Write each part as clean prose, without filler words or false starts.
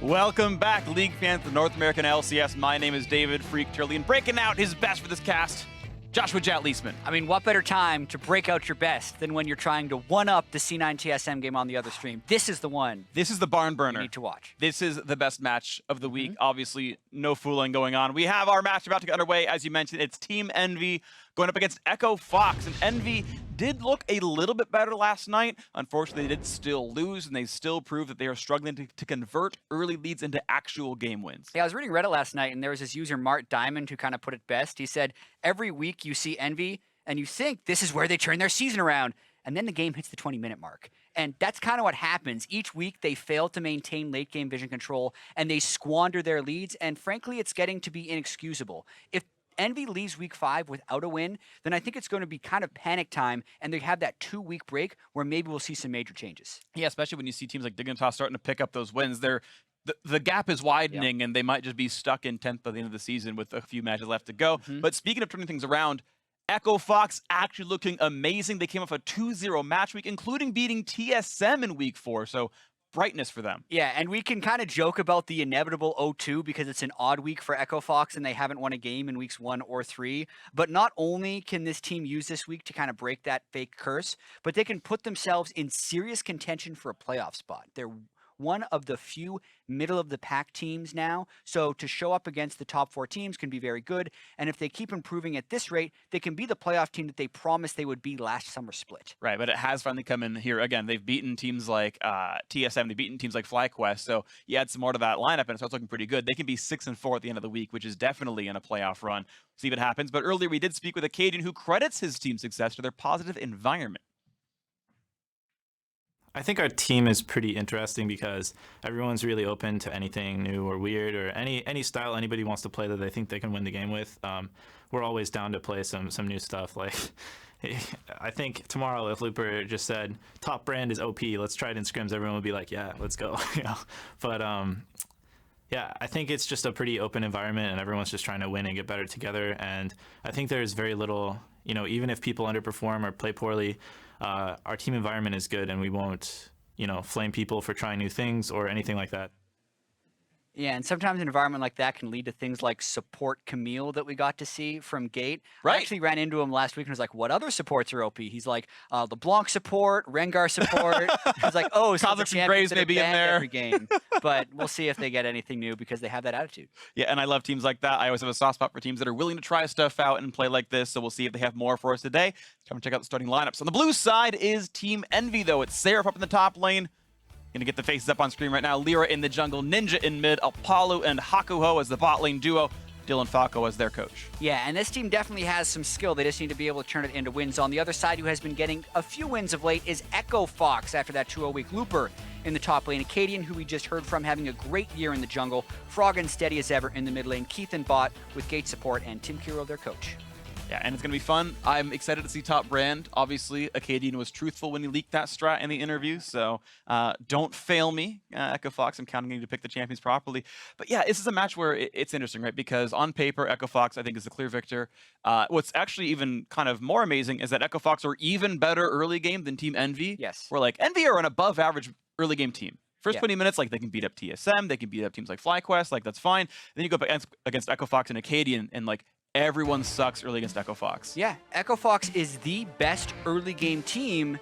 Welcome back, League fans, to the North American LCS. My name is David Freak Turley, and breaking out his best for this cast, Joshua Jat Leisman. I mean, what better time to break out your best than when you're trying to one-up the C9 TSM game on the other stream? This is the one. This is the barn burner. You need to watch. This is the best match of the week. Obviously, no fooling going on. We have our match about to get underway. As you mentioned, it's Team Envy going up against Echo Fox, and Envy did look a little bit better last night. Unfortunately, they did still lose, and they still prove that they are struggling to convert early leads into actual game wins. Yeah, I was reading Reddit last night, and there was this user, Mart Diamond, who kind of put it best. He said, every week you see Envy, and you think this is where they turn their season around, and then the game hits the 20-minute mark. And that's kind of what happens. Each week, they fail to maintain late-game vision control, and they squander their leads, and frankly, it's getting to be inexcusable. If Envy leaves week 5 without a win, then I think it's going to be kind of panic time, and they have that 2-week break where maybe we'll see some major changes. Yeah, especially when you see teams like Dignitas starting to pick up those wins. The gap is widening, and they might just be stuck in 10th by the end of the season with a few matches left to go. But speaking of turning things around, Echo Fox actually looking amazing. They came off a 2-0 match week, including beating TSM in week 4. So brightness for them. Yeah, and we can kind of joke about the inevitable 0-2 because it's an odd week for Echo Fox and they haven't won a game in weeks 1 or 3. But not only can this team use this week to kind of break that fake curse, but they can put themselves in serious contention for a playoff spot. They're one of the few middle-of-the-pack teams now, so to show up against the top 4 teams can be very good, and if they keep improving at this rate, they can be the playoff team that they promised they would be last summer split. Right, but it has finally come in here. Again, they've beaten teams like TSM, they've beaten teams like FlyQuest, so you add some more to that lineup, and it starts looking pretty good. They can be 6-4 at the end of the week, which is definitely in a playoff run. See what happens, but earlier we did speak with Acadian, who credits his team's success to their positive environment. I think our team is pretty interesting because everyone's really open to anything new or weird or any style anybody wants to play that they think they can win the game with. We're always down to play some new stuff. Like, I think tomorrow if Looper just said top brand is OP, let's try it in scrims, everyone would be like, yeah, let's go. But yeah, I think it's just a pretty open environment and everyone's just trying to win and get better together. And I think there's very little, even if people underperform or play poorly, our team environment is good and we won't, flame people for trying new things or anything like that. Yeah, and sometimes an environment like that can lead to things like support Camille that we got to see from Gate. Right. I actually ran into him last week and was like, what other supports are OP? He's like, LeBlanc support, Rengar support. I was like, oh, so the champions may be in there every game. But we'll see if they get anything new because they have that attitude. Yeah, and I love teams like that. I always have a soft spot for teams that are willing to try stuff out and play like this, so we'll see if they have more for us today. Come and check out the starting lineups. On the blue side is Team Envy, though. It's Seraph up in the top lane. Gonna get the faces up on screen right now. Lyra in the jungle, Ninja in mid, Apollo and Hakuho as the bot lane duo, Dylan Falco as their coach. Yeah, and this team definitely has some skill. They just need to be able to turn it into wins. On the other side, who has been getting a few wins of late is Echo Fox after that 2-0 week. Looper in the top lane, Acadian, who we just heard from, having a great year in the jungle, Frog and steady as ever in the mid lane, Keith and bot with Gate support, and Tim Kiro, their coach. Yeah, and it's going to be fun. I'm excited to see top brand. Obviously, Acadian was truthful when he leaked that strat in the interview, so don't fail me, Echo Fox. I'm counting on you to pick the champions properly. But yeah, this is a match where it's interesting, right? Because on paper, Echo Fox, I think, is the clear victor. What's actually even kind of more amazing is that Echo Fox are even better early game than Team Envy. Yes. We're like, Envy are an above average early game team. First 20 minutes, like, they can beat up TSM, they can beat up teams like FlyQuest, like, that's fine. Then you go up against Echo Fox and Acadian, and, like, everyone sucks early against Echo Fox. Yeah, Echo Fox is the best early game team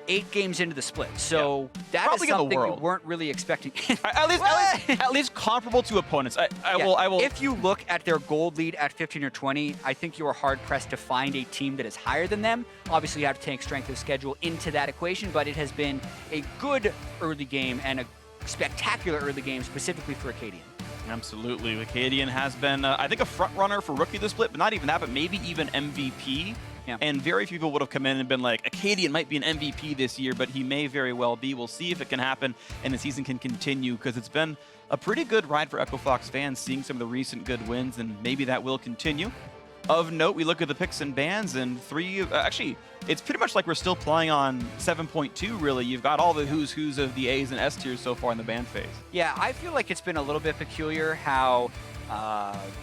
8 games into the split. So that probably is something in the we world. weren't really expecting. at least comparable to opponents. I will. If you look at their gold lead at 15 or 20, I think you are hard-pressed to find a team that is higher than them. Obviously, you have to take strength of schedule into that equation, but it has been a good early game and a spectacular early game specifically for Acadian. Absolutely. Acadian has been, I think, a front runner for Rookie of the Split, but not even that, but maybe even MVP. Yeah. And very few people would have come in and been like, Acadian might be an MVP this year, but he may very well be. We'll see if it can happen and the season can continue, because it's been a pretty good ride for Echo Fox fans, seeing some of the recent good wins, and maybe that will continue. Of note, we look at the picks and bans, and actually, it's pretty much like we're still playing on 7.2, really. You've got all the who's of the A's and S tiers so far in the ban phase. Yeah, I feel like it's been a little bit peculiar how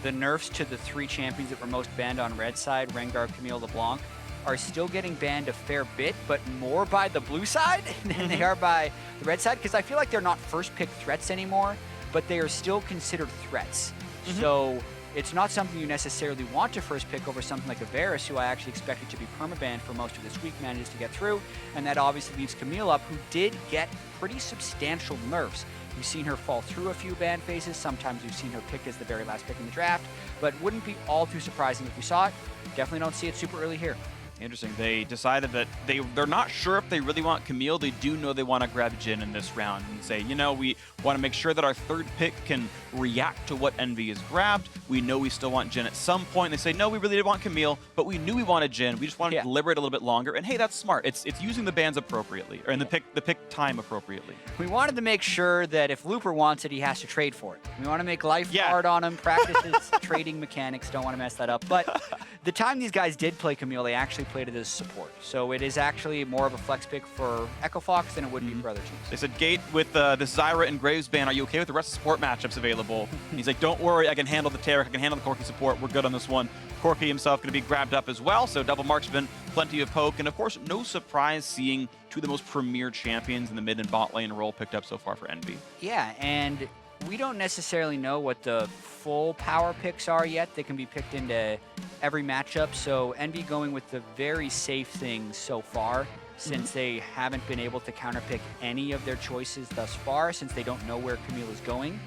the nerfs to the 3 champions that were most banned on red side, Rengar, Camille, LeBlanc, are still getting banned a fair bit, but more by the blue side than they are by the red side, because I feel like they're not first pick threats anymore. but they are still considered threats. So it's not something you necessarily want to first pick over something like a Varus, who I actually expected to be permabanned for most of this week, manages to get through. And that obviously leaves Camille up, who did get pretty substantial nerfs. You've seen her fall through a few ban phases. Sometimes you've seen her picked as the very last pick in the draft, but wouldn't be all too surprising if we saw it. Definitely don't see it super early here. Interesting. They decided that they're not sure if they really want Camille. They do know they want to grab Jhin in this round and say, you know, we want to make sure that our third pick can react to what Envy has grabbed. We know we still want Jhin at some point. They say, no, we really did want Camille, but we knew we wanted Jhin. We just wanted to deliberate a little bit longer. And hey, that's smart. It's using the bans appropriately, or in the pick time appropriately. We wanted to make sure that if Looper wants it, he has to trade for it. We want to make life hard on him, practice his trading mechanics. Don't want to mess that up. But the time these guys did play Camille, they actually played it as support. So it is actually more of a flex pick for Echo Fox than it would be for other teams. They said, Gate, with the Zyra and Graves ban, are you okay with the rest of the support matchups available? And he's like, don't worry, I can handle the Taric, I can handle the Corki support. We're good on this one. Corki himself going to be grabbed up as well, so double marksman, plenty of poke, and of course, no surprise seeing two of the most premier champions in the mid and bot lane role picked up so far for Envy. Yeah, and we don't necessarily know what the full power picks are yet. They can be picked into every matchup, so Envy going with the very safe things so far, since they haven't been able to counterpick any of their choices thus far, since they don't know where Camille is going.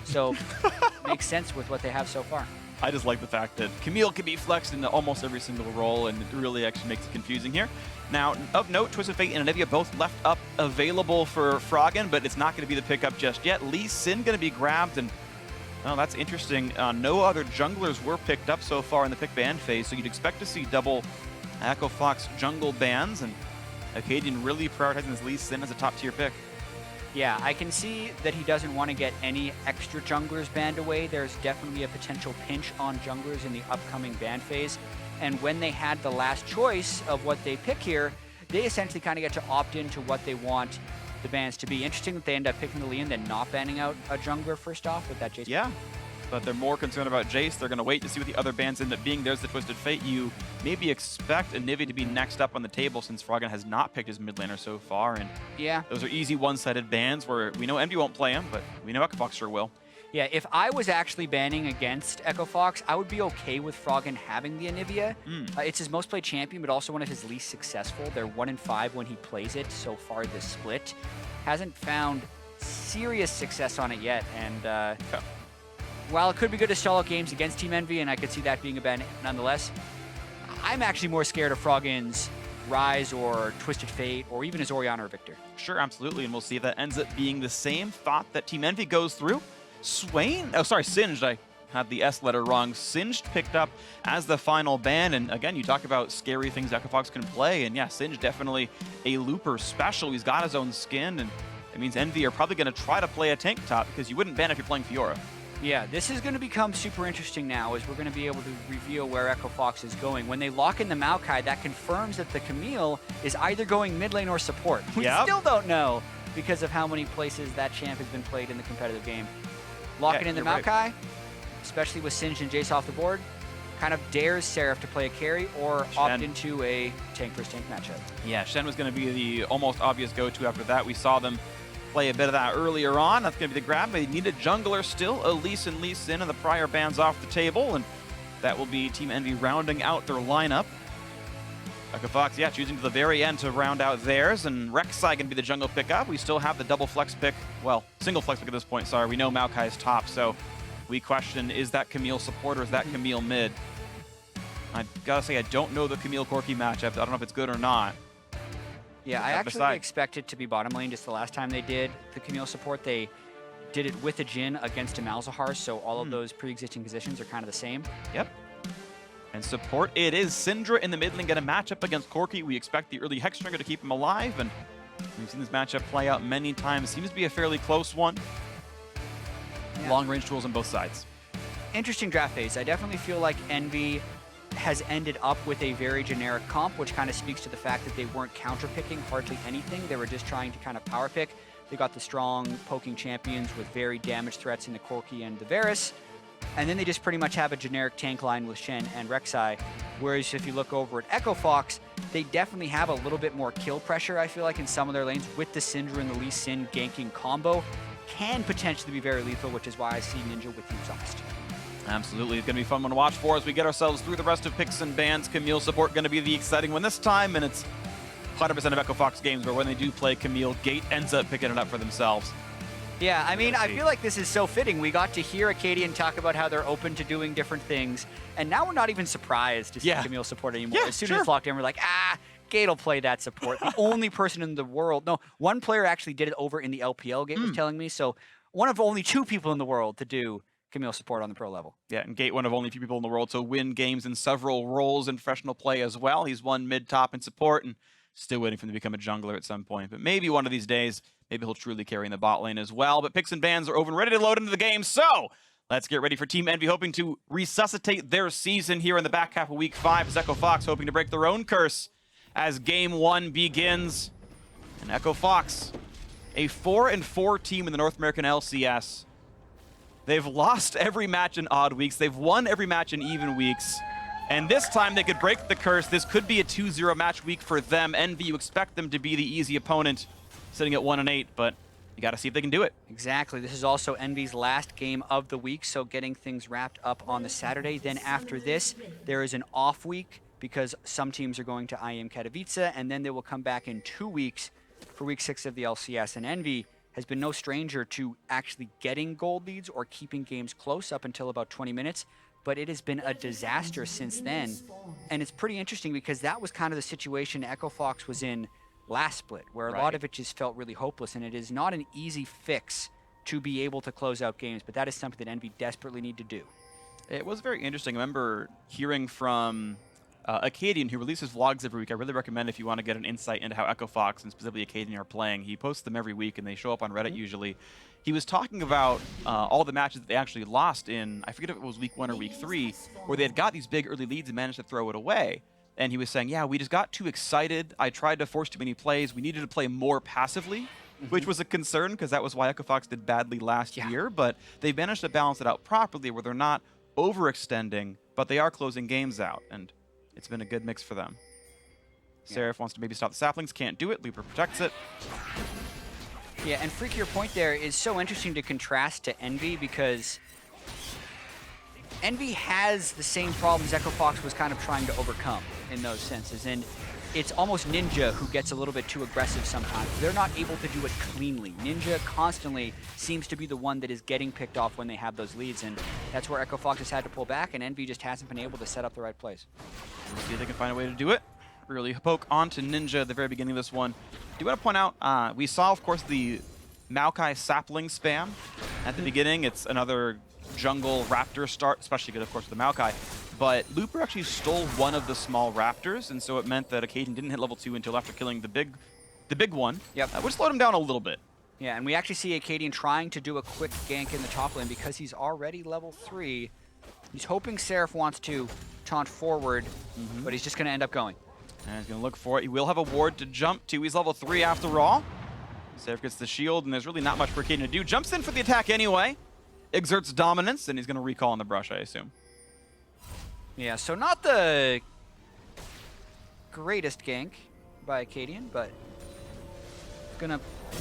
So makes sense with what they have so far. I just like the fact that Camille can be flexed into almost every single role, and it really actually makes it confusing here. Now, of note, Twisted Fate and Anivia both left up available for Froggen, but it's not going to be the pickup just yet. Lee Sin going to be grabbed, and oh, that's interesting. No other junglers were picked up so far in the pick ban phase, so you'd expect to see double Echo Fox jungle bans, and Acadian really prioritizing this Lee Sin as a top-tier pick. Yeah, I can see that he doesn't want to get any extra junglers banned away. There's definitely a potential pinch on junglers in the upcoming ban phase. And when they had the last choice of what they pick here, they essentially kind of get to opt into what they want the bans to be. Interesting that they end up picking the Lee and then not banning out a jungler first off with that Jace. Yeah, but they're more concerned about Jace. They're going to wait to see what the other bans end up being. There's the Twisted Fate. You maybe expect Anivia to be next up on the table since Froggen has not picked his mid laner so far. And yeah, those are easy one-sided bans where we know Envy won't play him, but we know Echo Fox sure will. Yeah, if I was actually banning against Echo Fox, I would be okay with Froggen having the Anivia. It's his most played champion, but also one of his least successful. They're 1-5 when he plays it so far this split. Hasn't found serious success on it yet, and while it could be good to stall out games against Team Envy, and I could see that being a ban nonetheless, I'm actually more scared of Froggen's Rise or Twisted Fate or even his Orianna or Victor. Sure, absolutely, and we'll see if that ends up being the same thought that Team Envy goes through. Singed, I had the S letter wrong. Singed picked up as the final ban, and again, you talk about scary things Echo Fox can play, and yeah, Singed definitely a looper special. He's got his own skin, and it means Envy are probably going to try to play a tank top because you wouldn't ban if you're playing Fiora. Yeah, this is going to become super interesting now as we're going to be able to reveal where Echo Fox is going. When they lock in the Maokai, that confirms that the Camille is either going mid lane or support. We still don't know because of how many places that champ has been played in the competitive game. Locking in the Maokai, especially with Singed and Jace off the board, kind of dares Seraph to play a carry or opt into a tank versus tank matchup. Yeah, Shen was going to be the almost obvious go-to after that. We saw them play a bit of that earlier on. That's going to be the grab. They need a jungler still. Elise and Lee Sin and the prior bans off the table, and that will be Team Envy rounding out their lineup. Echo Fox, choosing to the very end to round out theirs, and Rek'Sai going to be the jungle pickup. We still have the double flex pick, well, single flex pick at this point, sorry. We know Maokai is top, so we question, is that Camille support or is that Camille mid? I gotta say, I don't know the Camille Corki matchup. I don't know if it's good or not. Yeah, I actually expect it to be bottom lane. Just the last time they did the Camille support, they did it with a Jhin against a Malzahar, so all of those pre-existing positions are kind of the same. Yep. And support, it is Syndra in the mid lane, going to match up against Corki. We expect the early Hex Stringer to keep him alive, and we've seen this matchup play out many times. Seems to be a fairly close one. Yeah. Long-range tools on both sides. Interesting draft phase. I definitely feel like Envy has ended up with a very generic comp, which kind of speaks to the fact that they weren't counter-picking hardly anything. They were just trying to kind of power pick. They got the strong poking champions with very damage threats in the Corki and the Varus. And then they just pretty much have a generic tank line with Shen and Rek'Sai. Whereas if you look over at Echo Fox, they definitely have a little bit more kill pressure, I feel like, in some of their lanes with the Syndra and the Lee Sin ganking combo. can potentially be very lethal, which is why I see Ninja with Exhaust. Absolutely. It's going to be a fun one to watch for as we get ourselves through the rest of picks and bans. Camille support going to be the exciting one this time, and it's 100% of Echo Fox games where when they do play Camille, Gate ends up picking it up for themselves. Yeah, I mean, I feel like this is so fitting. We got to hear Acadian talk about how they're open to doing different things, and now we're not even surprised to see Camille support anymore. Yeah, as soon as it's locked in, we're like, Gate will play that support. The only person in the world, no, one player actually did it over in the LPL, Gate was telling me, so one of only 2 people in the world to do Camille support on the pro level. Yeah, and Gate, one of only a few people in the world to win games in several roles in professional play as well. He's won mid, top, and support, and still waiting for him to become a jungler at some point. But maybe one of these days, maybe he'll truly carry in the bot lane as well. But picks and bans are over and ready to load into the game. So let's get ready for Team Envy, hoping to resuscitate their season here in the back half of Week 5. As Echo Fox hoping to break their own curse as Game 1 begins. And Echo Fox, a 4-4 team in the North American LCS. They've lost every match in odd weeks. They've won every match in even weeks. And this time they could break the curse. This could be a 2-0 match week for them. Envy, you expect them to be the easy opponent, sitting at 1-8, but you got to see if they can do it. Exactly. This is also Envy's last game of the week, so getting things wrapped up on the Saturday. Then after this, there is an off week because some teams are going to IEM Katowice, and then they will come back in 2 weeks for Week 6 of the LCS. And Envy has been no stranger to actually getting gold leads or keeping games close up until about 20 minutes. But it has been a disaster since then. And it's pretty interesting because that was kind of the situation Echo Fox was in last split, where a lot of it just felt really hopeless. And it is not an easy fix to be able to close out games, but that is something that Envy desperately need to do. It was very interesting. I remember hearing from Acadian, who releases vlogs every week. I really recommend if you want to get an insight into how Echo Fox and specifically Acadian are playing. He posts them every week, and they show up on Reddit usually. He was talking about all the matches that they actually lost in, I forget if it was Week 1 or Week 3, where they had got these big early leads and managed to throw it away. And he was saying, yeah, we just got too excited. I tried to force too many plays. We needed to play more passively, which was a concern because that was why Echo Fox did badly last year. But they managed to balance it out properly where they're not overextending, but they are closing games out. And it's been a good mix for them. Seraph wants to maybe stop the saplings, can't do it. Looper protects it. Yeah, and Freak, your point there is so interesting to contrast to Envy because Envy has the same problems Echo Fox was kind of trying to overcome in those senses. And it's almost Ninja who gets a little bit too aggressive sometimes. They're not able to do it cleanly. Ninja constantly seems to be the one that is getting picked off when they have those leads. And that's where Echo Fox has had to pull back, and Envy just hasn't been able to set up the right plays. Let's see if they can find a way to do it. Really poke onto Ninja at the very beginning of this one. Do want to point out, we saw, of course, the Maokai sapling spam at the beginning. It's another jungle raptor start, especially good, of course, with the Maokai. But Looper actually stole one of the small raptors, and so it meant that Acadian didn't hit level 2 until after killing the big one. Yep. Which slowed him down a little bit. Yeah, and we actually see Acadian trying to do a quick gank in the top lane because he's already level 3. He's hoping Seraph wants to taunt forward, but he's just going to end up going. And he's going to look for it. He will have a ward to jump to. He's level 3 after all. Seraph gets the shield, and there's really not much for Acadian to do. Jumps in for the attack anyway. Exerts dominance, and he's going to recall on the brush, I assume. Yeah, so not the greatest gank by Acadian, but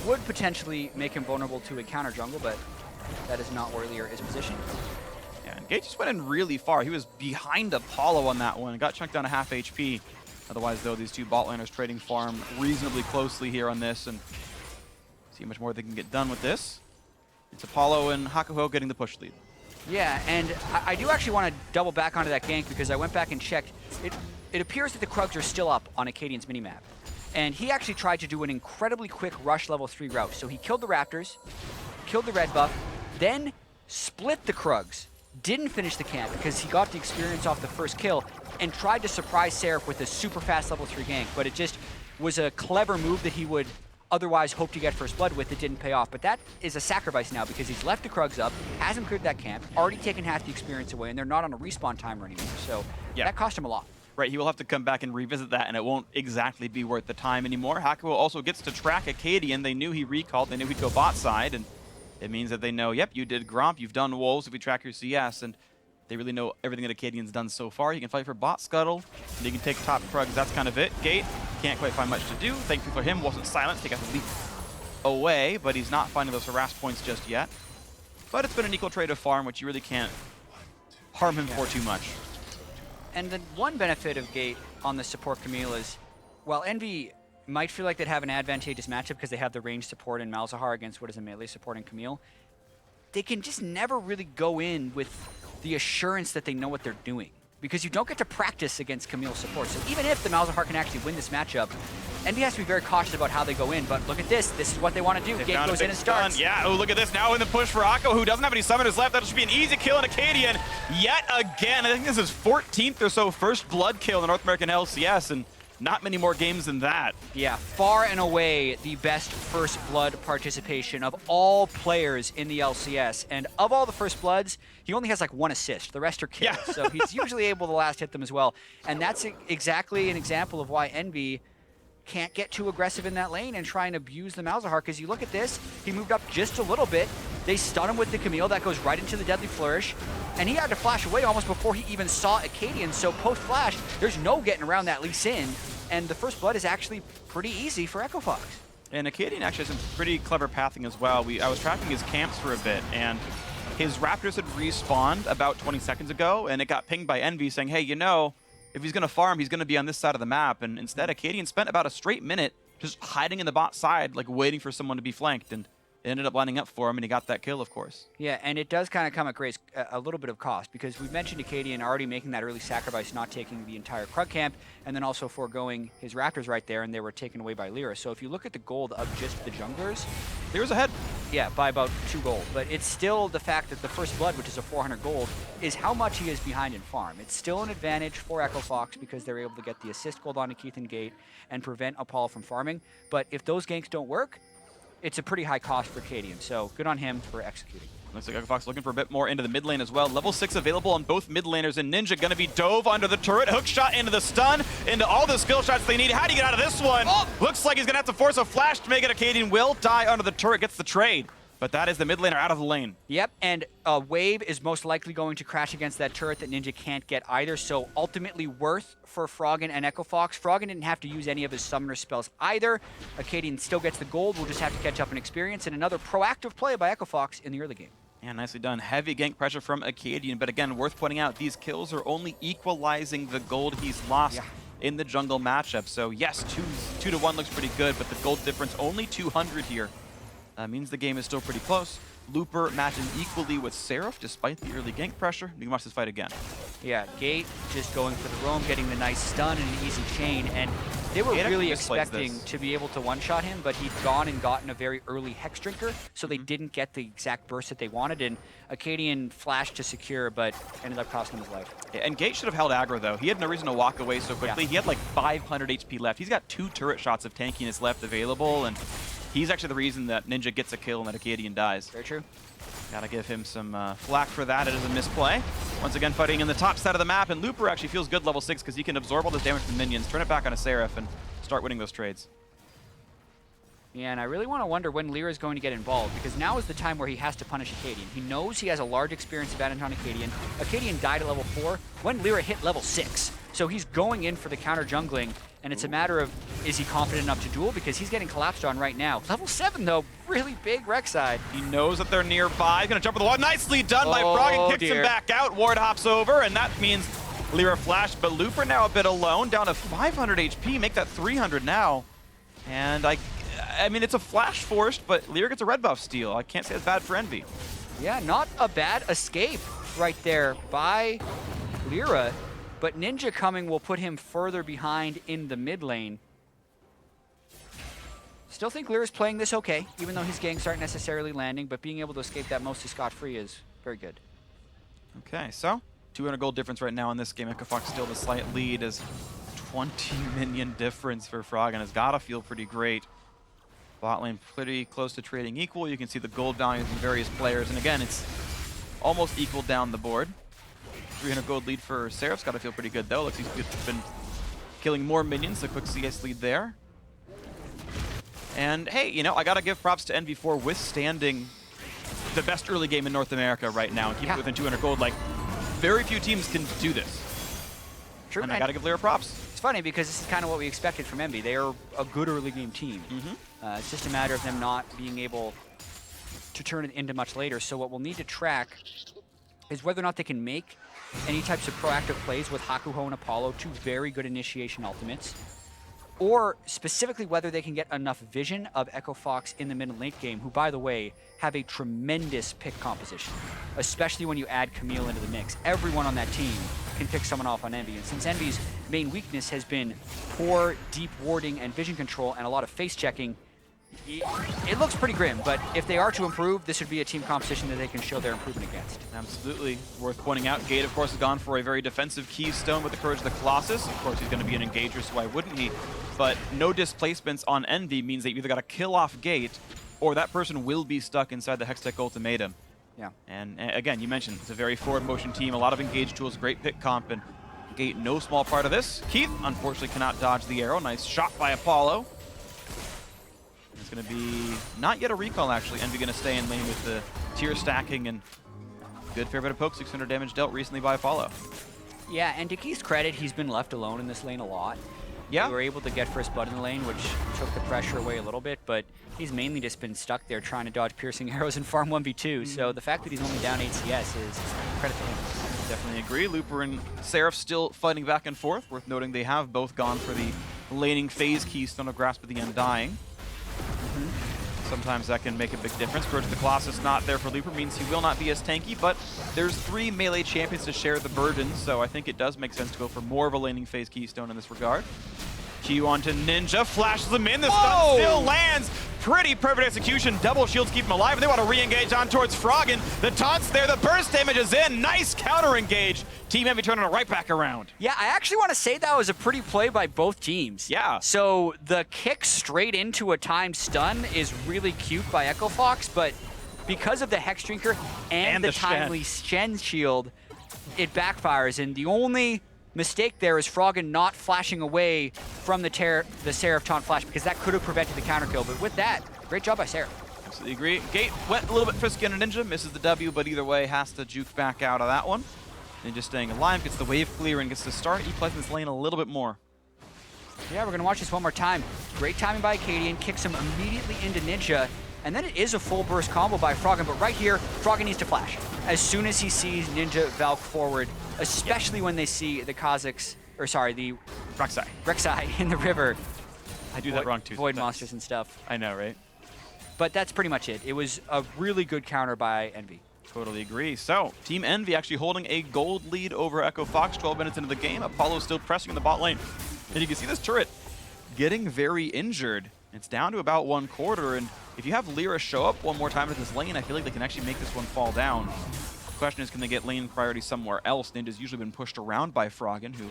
would potentially make him vulnerable to a counter jungle, but that is not where Lear is positioned. Yeah, and Gage just went in really far. He was behind Apollo on that one. Got chunked down to half HP. Otherwise, though, these two bot laners trading farm reasonably closely here on this, and see how much more they can get done with this. It's Apollo and Hakuho getting the push lead. Yeah, and I do actually want to double back onto that gank because I went back and checked. It appears that the Krugs are still up on Acadian's minimap. And he actually tried to do an incredibly quick rush level 3 route. So he killed the Raptors, killed the red buff, then split the Krugs. Didn't finish the camp because he got the experience off the first kill and tried to surprise Seraph with a super fast level 3 gank. But it just was a clever move that he would otherwise hope to get first blood with. It didn't pay off. But that is a sacrifice now because he's left the Krugs up, hasn't cleared that camp, already taken half the experience away, and they're not on a respawn timer anymore. So that cost him a lot. Right, he will have to come back and revisit that, and it won't exactly be worth the time anymore. Hakuho also gets to track Acadian. They knew he recalled, they knew he'd go bot side, and it means that they know, yep, you did Gromp, you've done Wolves if we track your CS, and they really know everything that Acadian's done so far. He can fight for bot scuttle, and he can take top Krugs, that's kind of it. Gate, can't quite find much to do. Thankfully for him, wasn't silent, take out the lead. away, but he's not finding those harass points just yet. But it's been an equal trade of farm, which you really can't harm him for too much. And the one benefit of Gate on the support Camille is, while Envy might feel like they'd have an advantageous matchup because they have the range support in Malzahar against what is a melee support in Camille, they can just never really go in with the assurance that they know what they're doing, because you don't get to practice against Camille support. So even if the Malzahar can actually win this matchup, Envy has to be very cautious about how they go in. But look at this. This is what they want to do. They Gate goes in and starts. Yeah, oh, look at this. Now in the push for Akko, who doesn't have any summoners left. That should be an easy kill in Acadian yet again. I think this is 14th or so first blood kill in the North American LCS, and not many more games than that. Yeah, far and away the best first blood participation of all players in the LCS. And of all the first bloods, he only has like 1 assist. The rest are kills. Yeah. So he's usually able to last hit them as well. And that's exactly an example of why Envy can't get too aggressive in that lane and try and abuse the Malzahar, because you look at this, he moved up just a little bit. They stun him with the Camille that goes right into the Deadly Flourish, and he had to flash away almost before he even saw Acadian. So post-flash, there's no getting around that Lee Sin, and the first blood is actually pretty easy for Echo Fox. And Acadian actually has some pretty clever pathing as well. I was tracking his camps for a bit, and his Raptors had respawned about 20 seconds ago, and it got pinged by Envy saying, hey, you know, if he's going to farm, he's going to be on this side of the map. And instead, Acadian spent about a straight minute just hiding in the bot side, like waiting for someone to be flanked. And it ended up lining up for him, and he got that kill, of course. Yeah, and it does kind of come at a little bit of cost, because we've mentioned Acadian already making that early sacrifice, not taking the entire Krug camp, and then also foregoing his Raptors right there, and they were taken away by Lyra. So if you look at the gold of just the junglers, Lyra's ahead. Yeah, by about 2 gold. But it's still the fact that the first blood, which is a 400 gold, is how much he is behind in farm. It's still an advantage for Echo Fox because they're able to get the assist gold onto Keith and Gate and prevent Apollo from farming. But if those ganks don't work, it's a pretty high cost for Acadian. So good on him for executing. Looks like Echo Fox looking for a bit more into the mid lane as well. Level 6 available on both mid laners, and Ninja gonna be dove under the turret, hook shot into the stun, into all the skill shots they need. How do you get out of this one? Oh! Looks like he's gonna have to force a flash to make it. Acadian will die under the turret, gets the trade. But that is the mid laner out of the lane. Yep, and a wave is most likely going to crash against that turret that Ninja can't get either, so ultimately worth for Froggen and Echo Fox. Froggen didn't have to use any of his summoner spells either. Acadian still gets the gold. We'll just have to catch up in experience, and another proactive play by Echo Fox in the early game. Yeah, nicely done. Heavy gank pressure from Acadian, but again, worth pointing out, these kills are only equalizing the gold he's lost in the jungle matchup. So yes, 2 to 1 looks pretty good, but the gold difference only 200 here. Means the game is still pretty close. Looper matches equally with Seraph despite the early gank pressure. We can watch this fight again. Yeah, Gate just going for the roam, getting the nice stun and an easy chain, and they were really expecting to be able to one-shot him, but he'd gone and gotten a very early Hex Drinker, so they didn't get the exact burst that they wanted, and Acadian flashed to secure, but ended up costing him his life. Yeah, and Gate should have held aggro, though. He had no reason to walk away so quickly. He had like 500 HP left. He's got 2 turret shots of tankiness left available, and he's actually the reason that Ninja gets a kill and that Acadian dies. Very true. Gotta give him some flack for that. It is a misplay. Once again, fighting in the top side of the map, and Looper actually feels good level 6 because he can absorb all this damage from minions, turn it back on a Seraph, and start winning those trades. Yeah, and I really want to wonder when Lyra is going to get involved, because now is the time where he has to punish Acadian. He knows he has a large experience advantage on Acadian. Acadian died at level 4 when Lyra hit level 6. So he's going in for the counter jungling, and it's a matter of, is he confident enough to duel? Because he's getting collapsed on right now. Level 7, though, really big Rek'Sai. He knows that they're nearby. He's going to jump with the wall. Nicely done by Froggen. Kicks him back out. Ward hops over, and that means Lyra flash. But Looper now a bit alone, down to 500 HP. Make that 300 now. And I mean, it's a flash forced, but Lyra gets a red buff steal. I can't say it's bad for Envy. Yeah, not a bad escape right there by Lyra. But Ninja coming will put him further behind in the mid lane. Still think Lyra's playing this okay, even though his ganks aren't necessarily landing, but being able to escape that mostly scot-free is very good. Okay, so 200 gold difference right now in this game. Echo Fox still the slight lead as 20 minion difference for Froggen has got to feel pretty great. Bot lane pretty close to trading equal. You can see the gold values in various players, and again, it's almost equal down the board. 300 gold lead for Seraph's got to feel pretty good, though. Looks like he's been killing more minions, so quick CS lead there. And hey, you know, I got to give props to Envy for withstanding the best early game in North America right now and keep it within 200 gold. Like, very few teams can do this. And I got to give Lyra props. It's funny because this is kind of what we expected from Envy. They are a good early game team. It's just a matter of them not being able to turn it into much later. So what we'll need to track is whether or not they can make any types of proactive plays with Hakuho and Apollo, two very good initiation ultimates, or specifically whether they can get enough vision of Echo Fox in the mid and late game, who, by the way, have a tremendous pick composition, especially when you add Camille into the mix. Everyone on that team can pick someone off on Envy, and since Envy's main weakness has been poor deep warding and vision control and a lot of face checking, it looks pretty grim, but if they are to improve, this would be a team composition that they can show their improvement against. Absolutely. Worth pointing out, Gate, of course, has gone for a very defensive keystone with the Courage of the Colossus. Of course, he's going to be an engager, so why wouldn't he? But no displacements on Envy means that you either got to kill off Gate, or that person will be stuck inside the Hextech Ultimatum. Yeah. And again, you mentioned it's a very forward motion team, a lot of engage tools, great pick comp, and Gate no small part of this. Keith, unfortunately, cannot dodge the arrow. Nice shot by Apollo. It's going to be not yet a recall, actually. Envy going to stay in lane with the tier stacking and good fair bit of poke, 600 damage dealt recently by Apollo. Yeah, and to Keith's credit, he's been left alone in this lane a lot. Yeah. They were able to get first blood in the lane, which took the pressure away a little bit, but he's mainly just been stuck there trying to dodge piercing arrows and farm 1v2. So the fact that he's only down 8 CS is credit to him. Definitely agree. Looper and Seraph still fighting back and forth. Worth noting they have both gone for the laning phase keystone of Grasp of the Undying. Sometimes that can make a big difference. Courage of the Colossus not there for Looper means he will not be as tanky, but there's 3 melee champions to share the burden, so I think it does make sense to go for more of a laning phase keystone in this regard. Q onto Ninja, flashes him in, the stun still lands. Pretty perfect execution, double shields keep him alive, and they want to re-engage on towards Froggen. The taunts there, the burst damage is in, nice counter-engage. Team Envy turning it right back around. Yeah, I actually want to say that was a pretty play by both teams. Yeah. So the kick straight into a timed stun is really cute by Echo Fox, but because of the Hex Drinker and the timely Shen shield, it backfires, and the only mistake there is Froggen not flashing away from the Seraph taunt flash, because that could have prevented the counter kill. But with that, great job by Seraph. Absolutely agree. Gate went a little bit frisky on a Ninja, misses the W, but either way has to juke back out of that one. Ninja staying alive, gets the wave clear and gets to start equalizing this lane a little bit more. Yeah, we're going to watch this one more time. Great timing by Acadian, kicks him immediately into Ninja, and then it is a full burst combo by Froggen, but right here, Froggen needs to flash. As soon as he sees Ninja Valk forward, especially when they see the Kazakhs, or sorry, the Rek'Sai in the river. I do that wrong too. Void monsters and stuff. I know, right? But that's pretty much it. It was a really good counter by Envy. Totally agree. So, Team Envy actually holding a gold lead over Echo Fox 12 minutes into the game. Apollo still pressing in the bot lane. And you can see this turret getting very injured. It's down to about 1/4, and if you have Lyra show up one more time into this lane, I feel like they can actually make this one fall down. The question is, can they get lane priority somewhere else? Ninja's usually been pushed around by Froggen, who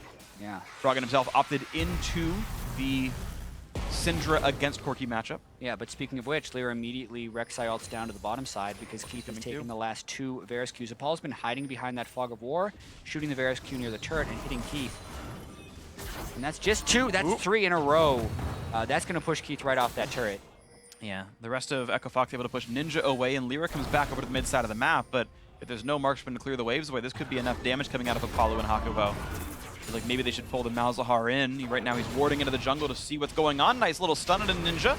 Froggen himself opted into the Syndra against Corki matchup. Yeah, but speaking of which, Lyra immediately Rek'Sai ults down to the bottom side because Keith has taken the last 2 Varus Qs. Apollo's been hiding behind that fog of war, shooting the Varus Q near the turret and hitting Keith. And that's just 2, that's 3 in a row. That's going to push Keith right off that turret. Yeah, the rest of Echo Fox able to push Ninja away, and Lyra comes back over to the mid side of the map, but if there's no marksman to clear the waves away, this could be enough damage coming out of Apollo and Hakuho. Like maybe they should pull the Malzahar in. Right now he's warding into the jungle to see what's going on. Nice little stun into Ninja.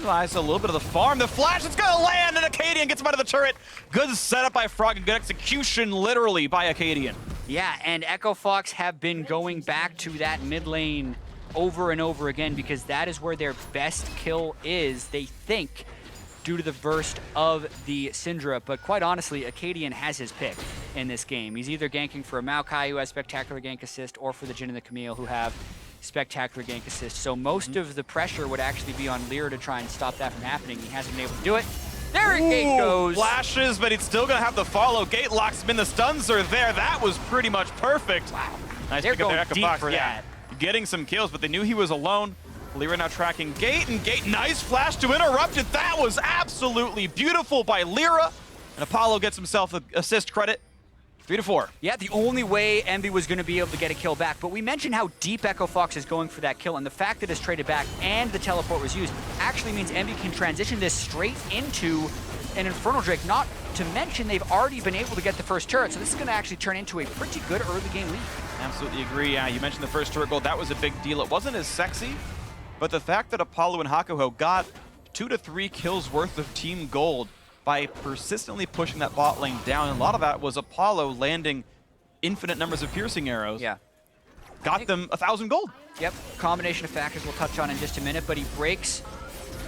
Nice, a little bit of the farm. The flash is gonna land, and Acadian gets him out of the turret. Good setup by Froggen. Good execution, literally, by Acadian. Yeah, and Echo Fox have been going back to that mid lane over and over again because that is where their best kill is, they think, due to the burst of the Syndra. But quite honestly, Acadian has his pick in this game. He's either ganking for a Maokai, who has spectacular gank assist, or for the Jhin and the Camille, who have spectacular gank assist. So most of the pressure would actually be on Lyra to try and stop that from happening. He hasn't been able to do it. There Gate goes. Flashes, but he's still gonna have to follow. Gate locks him in. The stuns are there. That was pretty much perfect. Wow. Nice They're pick up there, going Echo deep Fox. for that. Getting some kills, but they knew he was alone. Lyra now tracking Gate, and Gate, nice flash to interrupt it. That was absolutely beautiful by Lyra. And Apollo gets himself the assist credit. 3-4. Yeah, the only way Envy was going to be able to get a kill back. But we mentioned how deep Echo Fox is going for that kill, and the fact that it's traded back and the teleport was used actually means Envy can transition this straight into an Infernal Drake, not to mention they've already been able to get the first turret, so this is going to actually turn into a pretty good early game lead. Absolutely agree. Yeah, you mentioned the first turret goal. That was a big deal. It wasn't as sexy But the fact that Apollo and Hakuho got 2 to 3 kills worth of team gold by persistently pushing that bot lane down, and a lot of that was Apollo landing infinite numbers of piercing arrows. Yeah. Got them 1,000 gold. Yep, combination of factors we'll touch on in just a minute, but he breaks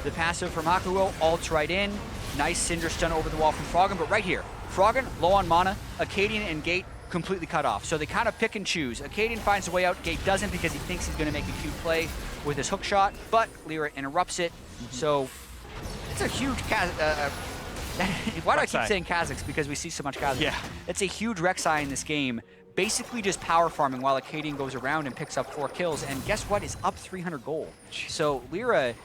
the passive from Hakuho, ults right in. Nice Cinder stun over the wall from Froggen, but right here, Froggen low on mana, Acadian and Gate completely cut off. So they kind of pick and choose. Acadian finds a way out, Gate doesn't because he thinks he's going to make a cute play with his hook shot, but Lyra interrupts it. So it's a huge why do I keep saying Kha'Zix? Because we see so much Kha'Zix. Yeah. It's a huge Rek'Sai in this game, basically just power farming while Acadian goes around and picks up 4 kills, and guess what? Is up 300 gold. So Lyra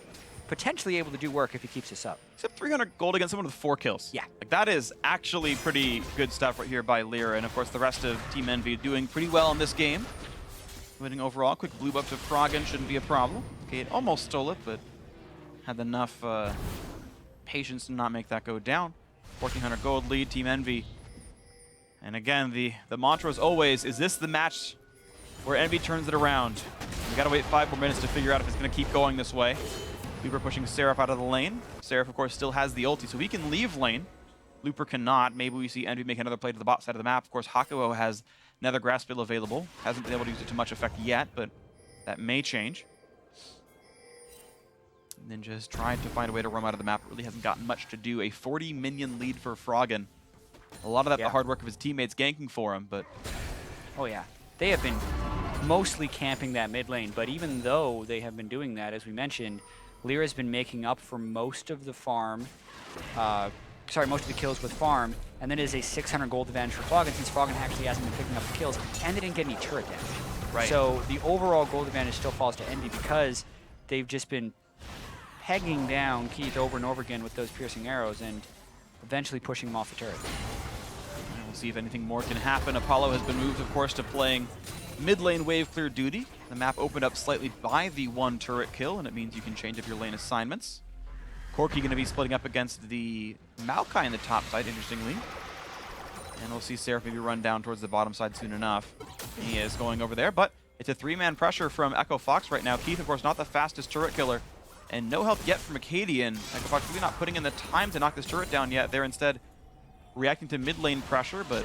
potentially able to do work if he keeps this up. He's up 300 gold against someone with 4 kills. Yeah. Like, that is actually pretty good stuff right here by Lyra, and of course the rest of Team Envy doing pretty well in this game. Winning overall. Quick blue buff to Froggen shouldn't be a problem. Gate almost stole it, but had enough patience to not make that go down. 1,400 gold lead, Team Envy. And again, the mantra is always, is this the match where Envy turns it around? We gotta wait 5 more minutes to figure out if it's gonna keep going this way. Looper pushing Seraph out of the lane. Seraph, of course, still has the ulti, so he can leave lane. Looper cannot. Maybe we see Envy make another play to the bot side of the map. Of course, Hakuho has another Grasp Bill available. Hasn't been able to use it to much effect yet, but that may change. Ninja's tried to find a way to roam out of the map. Really hasn't gotten much to do. A 40 minion lead for Froggen. A lot of that the hard work of his teammates ganking for him, but... Oh yeah, they have been mostly camping that mid lane, but even though they have been doing that, as we mentioned, Lyra's been making up for most of the farm, most of the kills with farm, and then it is a 600 gold advantage for Froggen, since Froggen actually hasn't been picking up the kills, and they didn't get any turret damage. Right. So the overall gold advantage still falls to Envy because they've just been pegging down Keith over and over again with those piercing arrows and eventually pushing him off the turret. And we'll see if anything more can happen. Apollo has been moved, of course, to playing mid lane wave clear duty. The map opened up slightly by the 1 turret kill, and it means you can change up your lane assignments. Corki going to be splitting up against the Maokai in the top side, interestingly. And we'll see Seraph maybe run down towards the bottom side soon enough. He is going over there, but it's a 3-man pressure from Echo Fox right now. Keith, of course, not the fastest turret killer, and no help yet from Acadian. Echo Fox really not putting in the time to knock this turret down yet. They're instead reacting to mid lane pressure, but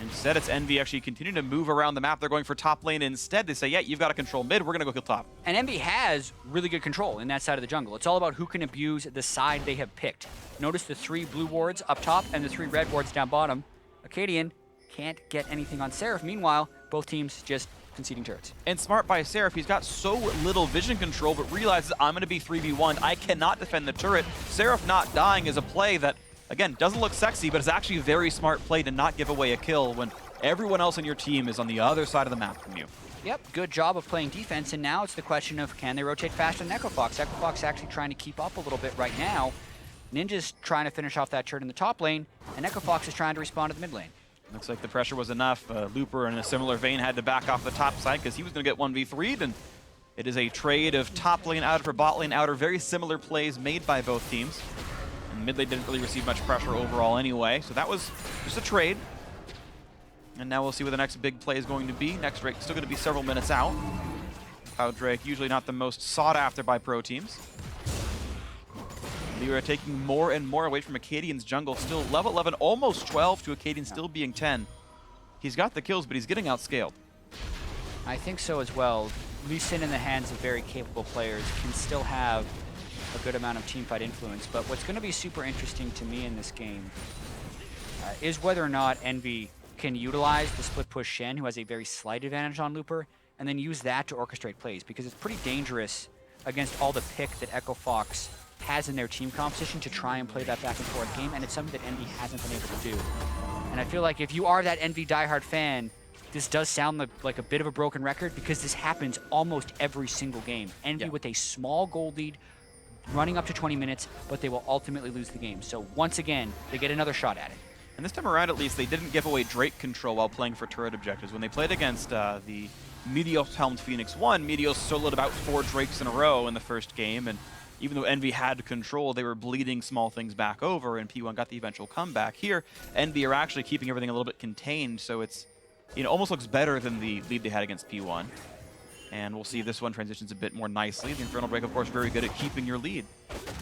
instead it's Envy actually continuing to move around the map. They're going for top lane instead. They say, yeah, you've got to control mid. We're going to go kill top. And Envy has really good control in that side of the jungle. It's all about who can abuse the side they have picked. Notice the 3 blue wards up top and the 3 red wards down bottom. Acadian can't get anything on Seraph. Meanwhile, both teams just conceding turrets. And smart by Seraph, he's got so little vision control, but realizes I'm going to be 3v1. I cannot defend the turret. Seraph not dying is a play that, again, doesn't look sexy, but it's actually a very smart play to not give away a kill when everyone else on your team is on the other side of the map from you. Yep, good job of playing defense, and now it's the question of can they rotate faster than Echo Fox? Echo Fox actually trying to keep up a little bit right now. Ninja's trying to finish off that turret in the top lane, and Echo Fox is trying to respond to the mid lane. Looks like the pressure was enough. Looper, in a similar vein, had to back off the top side because he was going to get 1v3'd, and it is a trade of top lane outer for bot lane outer. Very similar plays made by both teams. And mid lane didn't really receive much pressure overall anyway, so that was just a trade. And now we'll see what the next big play is going to be. Next Drake still going to be several minutes out. Cloud Drake usually not the most sought after by pro teams. Lyra taking more and more away from Acadian's jungle. Still level 11, almost 12 to Acadian still being 10. He's got the kills, but he's getting outscaled. I think so as well. Lee Sin in the hands of very capable players can still have a good amount of teamfight influence, but what's going to be super interesting to me in this game is whether or not Envy can utilize the split push Shen, who has a very slight advantage on Looper, and then use that to orchestrate plays, because it's pretty dangerous against all the pick that Echo Fox has in their team composition to try and play that back and forth game, and it's something that Envy hasn't been able to do. And I feel like if you are that Envy diehard fan, this does sound like a bit of a broken record, because this happens almost every single game. Envy with a small gold lead, running up to 20 minutes, but they will ultimately lose the game. So once again, they get another shot at it. And this time around, at least, they didn't give away Drake control while playing for turret objectives. When they played against the Meteos-helmed Phoenix 1, Meteos soloed about 4 Drakes in a row in the first game, and even though Envy had control, they were bleeding small things back over, and P1 got the eventual comeback. Here, Envy are actually keeping everything a little bit contained, so it's, almost looks better than the lead they had against P1. And we'll see if this one transitions a bit more nicely. The Infernal Break, of course, very good at keeping your lead.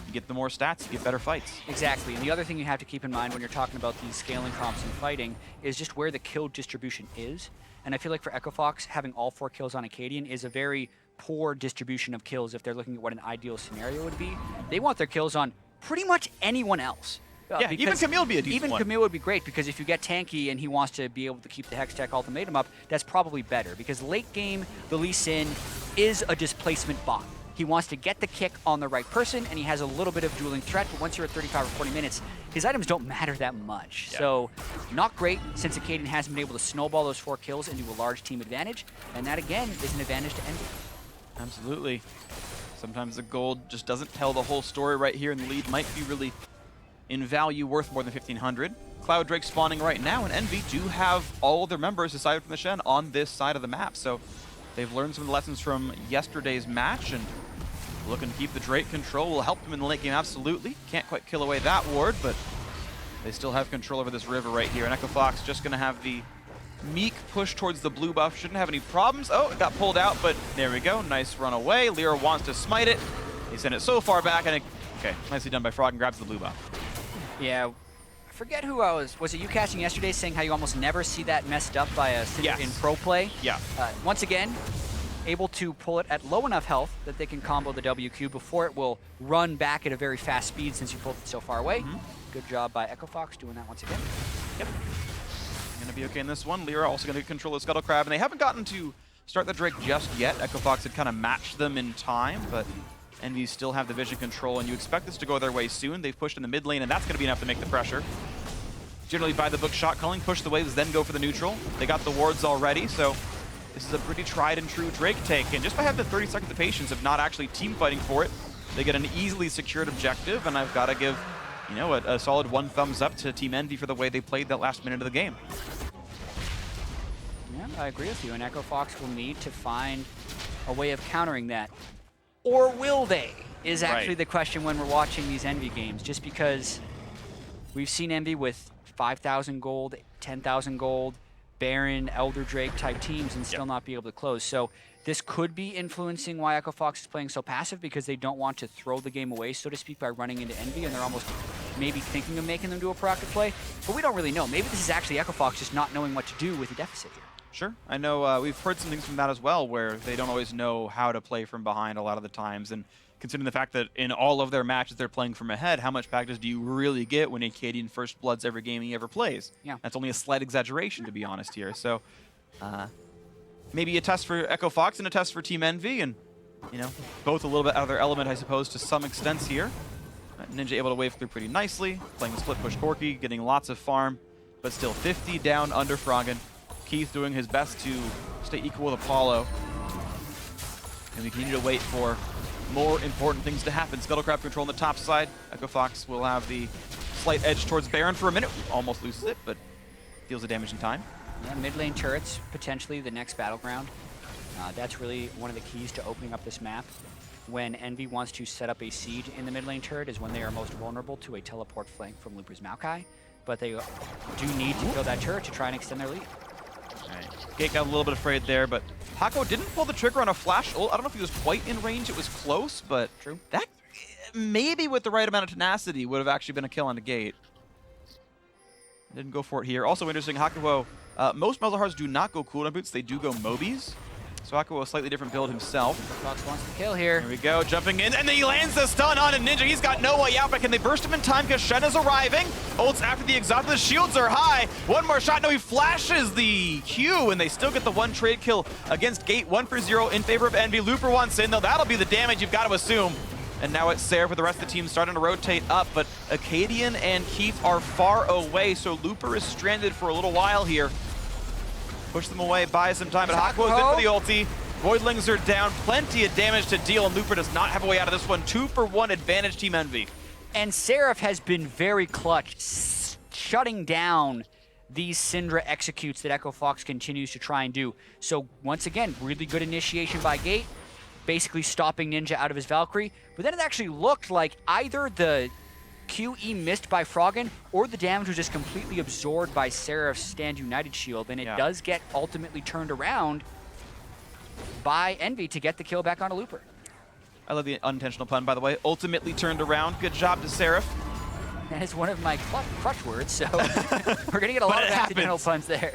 You get the more stats, you get better fights. Exactly. And the other thing you have to keep in mind when you're talking about these scaling comps and fighting is just where the kill distribution is. And I feel like for Echo Fox, having all 4 kills on Acadian is a very poor distribution of kills if they're looking at what an ideal scenario would be. They want their kills on pretty much anyone else. Yeah, even Camille would be a decent Even one. Camille would be great, because if you get tanky and he wants to be able to keep the Hextech ultimatum up, that's probably better, because late game, the Lee Sin is a displacement bot. He wants to get the kick on the right person, and he has a little bit of dueling threat, but once you're at 35 or 40 minutes, his items don't matter that much. Yeah. So, not great, since Acadian hasn't been able to snowball those 4 kills into a large team advantage, and that, again, is an advantage to Envy. Absolutely. Sometimes the gold just doesn't tell the whole story right here, and the lead might be really in value worth more than 1,500. Cloud Drake spawning right now, and Envy do have all of their members, aside from the Shen, on this side of the map. So they've learned some of the lessons from yesterday's match, and looking to keep the Drake control will help them in the late game, absolutely. Can't quite kill away that ward, but they still have control over this river right here. And Echo Fox just going to have the meek push towards the blue buff. Shouldn't have any problems. Oh, it got pulled out, but there we go. Nice run away. Lyra wants to smite it. They send it so far back, and okay, nicely done by Frog, and grabs the blue buff. Yeah, I forget who I was it you casting yesterday saying how you almost never see that messed up by a Cinder in pro play? Yeah. Once again, able to pull it at low enough health that they can combo the WQ before it will run back at a very fast speed since you pulled it so far away. Good job by Echo Fox doing that once again. Yep. Gonna be okay in this one. Lyra also gonna control the Scuttle Crab, and they haven't gotten to start the Drake just yet. Echo Fox had kind of matched them in time, but Envy still have the vision control, and you expect this to go their way soon. They've pushed in the mid lane, and that's going to be enough to make the pressure. Generally by the book shot calling, push the waves, then go for the neutral. They got the wards already, so this is a pretty tried and true Drake take. And just by having the 30 seconds of patience of not actually team fighting for it, they get an easily secured objective, and I've got to give, you know, a solid 1 thumbs up to Team Envy for the way they played that last minute of the game. Yeah, I agree with you, and Echo Fox will need to find a way of countering that. Or will they, is actually the question when we're watching these Envy games, just because we've seen Envy with 5,000 gold, 10,000 gold, Baron, Elder Drake type teams and still not be able to close. So this could be influencing why Echo Fox is playing so passive, because they don't want to throw the game away, so to speak, by running into Envy, and they're almost maybe thinking of making them do a proactive play. But we don't really know. Maybe this is actually Echo Fox just not knowing what to do with the deficit here. Sure. I know we've heard some things from that as well, where they don't always know how to play from behind a lot of the times. And considering the fact that in all of their matches they're playing from ahead, how much practice do you really get when Acadian first bloods every game he ever plays? Yeah. That's only a slight exaggeration, to be honest here. So maybe a test for Echo Fox and a test for Team Envy, and, you know, both a little bit out of their element, I suppose, to some extent here. Ninja able to wave through pretty nicely, playing the split push Corki, getting lots of farm, but still 50 down under Froggen. Keith doing his best to stay equal with Apollo. And we continue to wait for more important things to happen. Scuttle Crab control on the top side. Echo Fox will have the slight edge towards Baron for a minute. Almost loses it, but deals the damage in time. Yeah, mid lane turrets, potentially the next battleground. That's really one of the keys to opening up this map. When Envy wants to set up a siege in the mid lane turret is when they are most vulnerable to a teleport flank from Looper's Maokai. But they do need to kill that turret to try and extend their lead. Right. Gate got a little bit afraid there, but Hako didn't pull the trigger on a flash ult. I don't know if he was quite in range. It was close, but True. That maybe with the right amount of tenacity would have actually been a kill on the gate. Didn't go for it here. Also interesting, Hakuo, most Muzzlehearts do not go cooldown boots. They do go Mobies. So Hakuo a slightly different build himself. Fox wants to kill here. Here we go, jumping in, and then he lands the stun on a Ninja. He's got no way out, but can they burst him in time because Shen is arriving? Ults after the exhaust, the shields are high. One more shot, no, he flashes the Q, and they still get the 1 trade kill against Gate. 1 for 0 in favor of Envy. Looper wants in, though that'll be the damage you've got to assume. And now it's Sarah for the rest of the team starting to rotate up, but Acadian and Keith are far away, so Looper is stranded for a little while here. Push them away, buy some time, but Hakuo's in for the ulti. Voidlings are down, plenty of damage to deal, and Looper does not have a way out of this one. 2 for 1 advantage Team Envy. And Seraph has been very clutch, shutting down these Syndra executes that Echo Fox continues to try and do. So once again, really good initiation by Gate, basically stopping Ninja out of his Valkyrie, but then it actually looked like either the QE missed by Froggen or the damage was just completely absorbed by Seraph's Stand United shield, and it does get ultimately turned around. by Envy to get the kill back on a Looper. I love the unintentional pun, by the way. Ultimately turned around. Good job to Seraph. That is one of my crutch words, so we're going to get a lot of accidental puns there.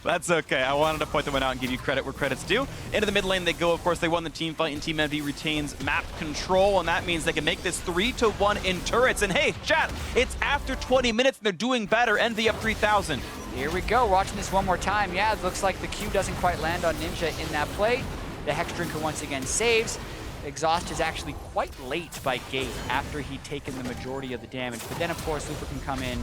That's okay. I wanted to point that one out and give you credit where credit's due. Into the mid lane they go. Of course, they won the team fight, and Team Envy retains map control, and that means they can make this 3-1 in turrets. And hey, chat, it's after 20 minutes, and they're doing better. Envy up 3,000. Here we go. Watching this one more time. Yeah, it looks like the Q doesn't quite land on Ninja in that play. The Hex Drinker once again saves. Exhaust is actually quite late by Gate after he'd taken the majority of the damage. But then, of course, Looper can come in.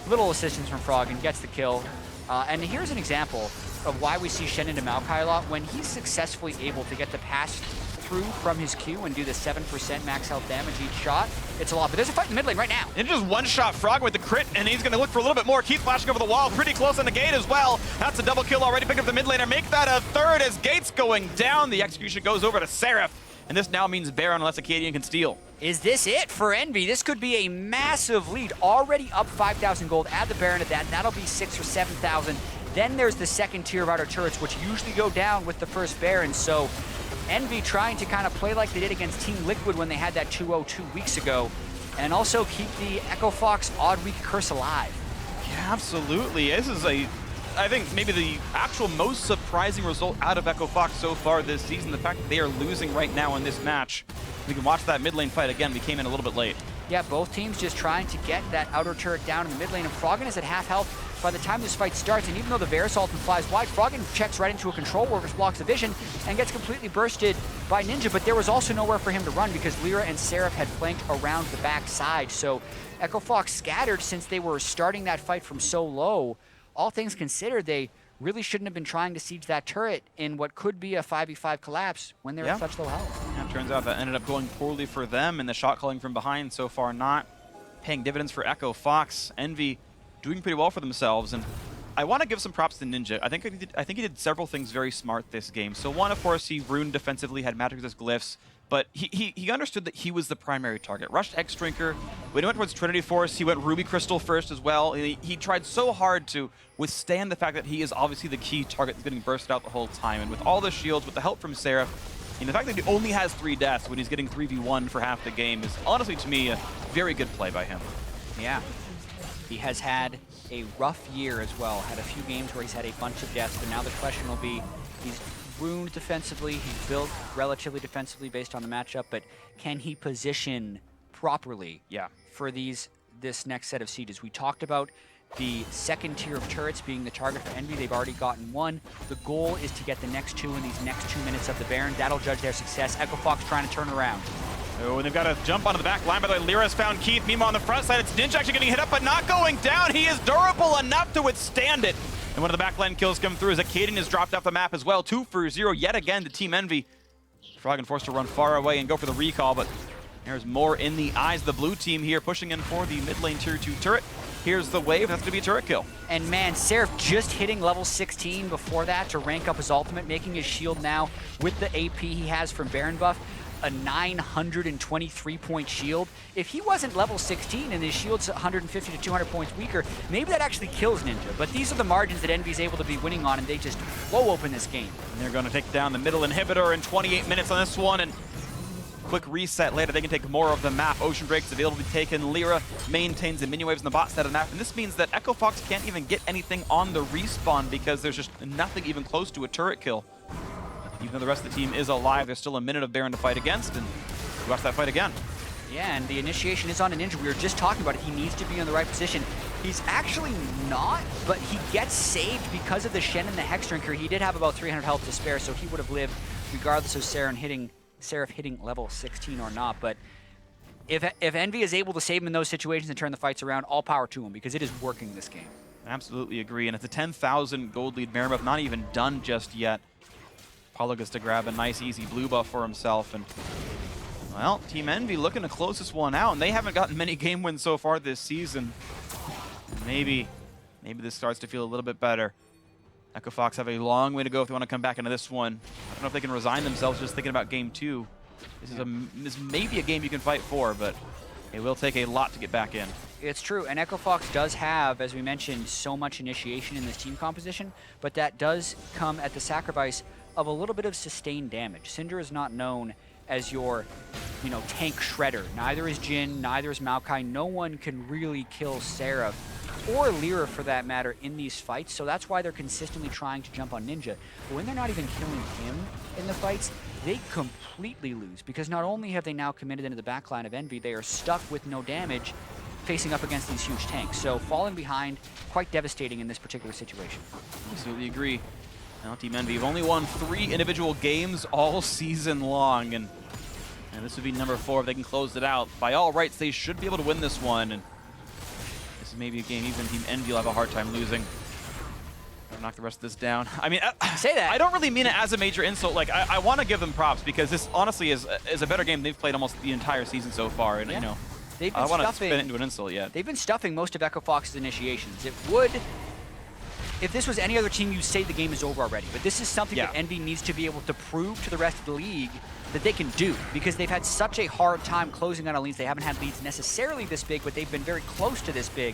Little assistance from Frog and gets the kill. And here's an example of why we see Shen into Maokai a lot. When he's successfully able to get the pass through from his Q and do the 7% max health damage each shot, it's a lot. But there's a fight in the mid lane right now. And just one-shot Frog with the crit, and he's going to look for a little bit more. Keep flashing over the wall, pretty close on the Gate as well. That's a double kill already, picked up the mid laner. Make that a third as Gate's going down. The execution goes over to Seraph, and this now means Baron unless Acadian can steal. Is this it for Envy? This could be a massive lead. Already up 5,000 gold. Add the Baron to that, and that'll be 6,000 or 7,000. Then there's the second tier of outer turrets, which usually go down with the first Baron. So Envy trying to kind of play like they did against Team Liquid when they had that 2-0 2 weeks ago, and also keep the Echo Fox odd week curse alive. Yeah, absolutely. This is I think maybe the actual most surprising result out of Echo Fox so far this season, the fact that they are losing right now in this match. We can watch that mid lane fight again. We came in a little bit late. Yeah, both teams just trying to get that outer turret down in the mid lane, and Froggen is at half health by the time this fight starts, and even though the Varus ultimate flies wide, Froggen checks right into a control wall, which blocks the vision, and gets completely bursted by Ninja, but there was also nowhere for him to run because Lyra and Seraph had flanked around the backside, so Echo Fox scattered since they were starting that fight from so low. All things considered, they really shouldn't have been trying to siege that turret in what could be a 5v5 collapse when they're at such low health. Yeah, it turns out that ended up going poorly for them, and the shot calling from behind so far not paying dividends for Echo Fox. Envy doing pretty well for themselves, and I want to give some props to Ninja. I think he did several things very smart this game. So one, of course, he ruined defensively, had magic resist glyphs, but he understood that he was the primary target. Rushed Hex Drinker. When he went towards Trinity Force, he went Ruby Crystal first as well. He tried so hard to withstand the fact that he is obviously the key target that's getting bursted out the whole time. And with all the shields, with the help from Seraph, and the fact that he only has 3 deaths when he's getting 3v1 for half the game is honestly, to me, a very good play by him. Yeah. He has had a rough year as well. Had a few games where he's had a bunch of deaths, but now the question will be, he's ruined defensively, he's built relatively defensively based on the matchup, but can he position properly for this next set of sieges? We talked about the second tier of turrets being the target for Envy. They've already gotten one. The goal is to get the next 2 in these next 2 minutes of the Baron. That'll judge their success. Echo Fox trying to turn around. Oh, and they've got to jump onto the back line. By the way, Lyra's found Keith. Meanwhile, on the front side, it's Ninja actually getting hit up, but not going down. He is durable enough to withstand it. And one of the backline kills come through as Acadian is dropped off the map as well. 2 for 0 yet again to Team Envy. Froggen forced to run far away and go for the recall, but there's more in the eyes. The blue team here pushing in for the mid lane tier 2 turret. Here's the wave. That's going to be a turret kill. And man, Seraph just hitting level 16 before that to rank up his ultimate, making his shield now with the AP he has from Baron buff a 923-point shield. If he wasn't level 16 and his shield's 150 to 200 points weaker, maybe that actually kills Ninja. But these are the margins that Envy's able to be winning on, and they just blow open this game. And they're going to take down the middle inhibitor in 28 minutes on this one, and quick reset later. They can take more of the map. Ocean Drake's available to be taken. Lyra maintains the mini waves in the bot side of the map, and this means that Echo Fox can't even get anything on the respawn because there's just nothing even close to a turret kill. Even though the rest of the team is alive, there's still a minute of Baron to fight against, and we watch that fight again. Yeah, and the initiation is on a Ninja. We were just talking about it. He needs to be in the right position. He's actually not, but he gets saved because of the Shen and the Hex Drinker. He did have about 300 health to spare, so he would have lived regardless of Seraph hitting level 16 or not. But if Envy is able to save him in those situations and turn the fights around, all power to him, because it is working this game. Absolutely agree, and it's a 10,000 gold lead. Baron buff not even done just yet. Paulo gets to grab a nice, easy blue buff for himself, and well, Team Envy looking to close this one out, and they haven't gotten many game wins so far this season. Maybe this starts to feel a little bit better. Echo Fox have a long way to go if they want to come back into this one. I don't know if they can resign themselves just thinking about game 2. This is maybe a game you can fight for, but it will take a lot to get back in. It's true, and Echo Fox does have, as we mentioned, so much initiation in this team composition, but that does come at the sacrifice of a little bit of sustained damage. Syndra is not known as your, tank shredder. Neither is Jhin, neither is Maokai. No one can really kill Seraph, or Lyra for that matter, in these fights, so that's why they're consistently trying to jump on Ninja. But when they're not even killing him in the fights, they completely lose, because not only have they now committed into the backline of Envy, they are stuck with no damage, facing up against these huge tanks. So falling behind, quite devastating in this particular situation. Absolutely agree. Now Team Envy have only won 3 individual games all season long, and this would be number 4 if they can close it out. By all rights, they should be able to win this one, and this is maybe a game even Team Envy will have a hard time losing. I'll knock the rest of this down. I mean, say that. I don't really mean it as a major insult. Like, I want to give them props, because this honestly is a better game they've played almost the entire season so far, and They've been I don't want to spin it into an insult yet. They've been stuffing most of Echo Fox's initiations. It would, if this was any other team, you'd say the game is over already. But this is something that Envy needs to be able to prove to the rest of the league that they can do, because they've had such a hard time closing out on leads. They haven't had leads necessarily this big, but they've been very close to this big.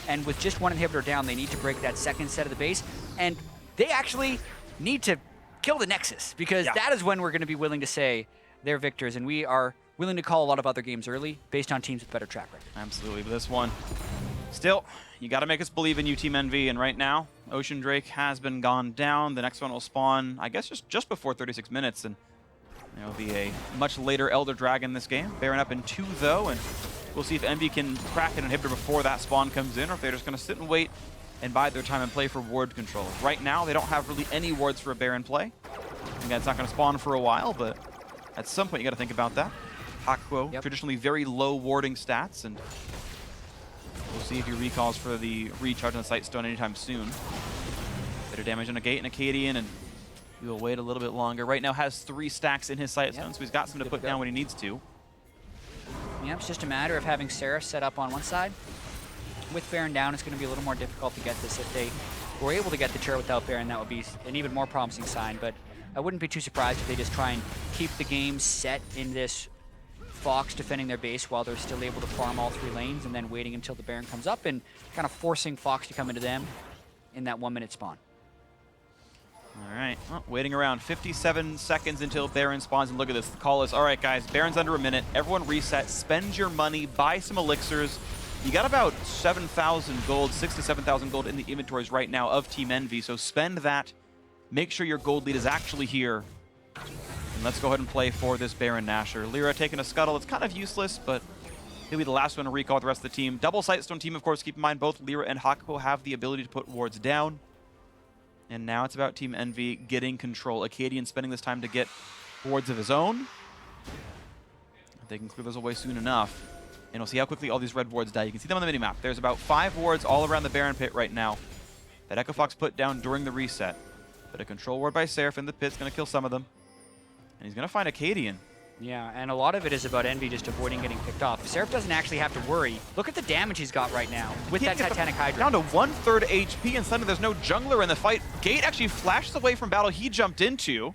And with just one inhibitor down, they need to break that second set of the base. And they actually need to kill the Nexus, because that is when we're going to be willing to say they're victors. And we are willing to call a lot of other games early based on teams with better track record. Absolutely, but this one, still, you got to make us believe in you, Team Envy. And right now, Ocean Drake has been gone down. The next one will spawn, I guess, just before 36 minutes. And it'll be a much later Elder Dragon this game. Baron up in 2, though, and we'll see if Envy can crack an inhibitor before that spawn comes in, or if they're just going to sit and wait and bide their time and play for ward control. Right now, they don't have really any wards for a Baron play. Again, it's not going to spawn for a while, but at some point, you got to think about that. Hakuo, traditionally very low warding stats, and we'll see if he recalls for the recharge on the Sight Stone anytime soon. Better damage on a Gate and Acadian, and we will wait a little bit longer. Right now has 3 stacks in his Sight Stone, so he's got some to put down when he needs to. Yeah, it's just a matter of having Seraph set up on one side. With Baron down, it's going to be a little more difficult to get this. If they were able to get the turret without Baron, that would be an even more promising sign, but I wouldn't be too surprised if they just try and keep the game set in this Fox defending their base while they're still able to farm all 3 lanes, and then waiting until the Baron comes up and kind of forcing Fox to come into them in that 1-minute spawn. All right, well, waiting around 57 seconds until Baron spawns, and look at this. The call is, all right, guys, Baron's under a minute. Everyone reset, spend your money, buy some elixirs. You got about 7,000 gold, 6,000 to 7,000 gold in the inventories right now of Team Envy, so spend that. Make sure your gold lead is actually here. And let's go ahead and play for this Baron Nashor. Lyra taking a scuttle. It's kind of useless, but he'll be the last one to recall with the rest of the team. Double Sightstone team, of course. Keep in mind, both Lyra and Hakuo have the ability to put wards down. And now it's about Team Envy getting control. Acadian spending this time to get wards of his own. They can clear those away soon enough. And we'll see how quickly all these red wards die. You can see them on the minimap. There's about 5 wards all around the Baron pit right now that Echo Fox put down during the reset. But a control ward by Seraph in the pit's going to kill some of them. And he's going to find Acadian. Yeah, and a lot of it is about Envy just avoiding getting picked off. Seraph doesn't actually have to worry. Look at the damage he's got right now with that Titanic Hydra. Down to 1/3 HP, and suddenly there's no jungler in the fight. Gate actually flashes away from battle he jumped into.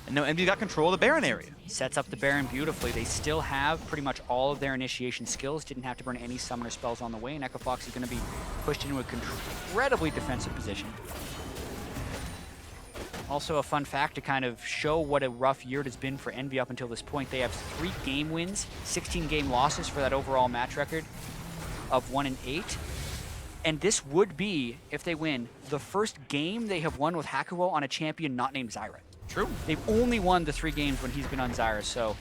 And now Envy got control of the Baron area. Sets up the Baron beautifully. They still have pretty much all of their initiation skills. Didn't have to burn any summoner spells on the way, and Echo Fox is going to be pushed into an incredibly defensive position. Also a fun fact to kind of show what a rough year it has been for Envy up until this point. They have 3 game wins, 16 game losses for that overall match record of 1-8. And this would be, if they win, the first game they have won with Hakuo on a champion not named Zyra. True. They've only won the 3 games when he's been on Zyra, so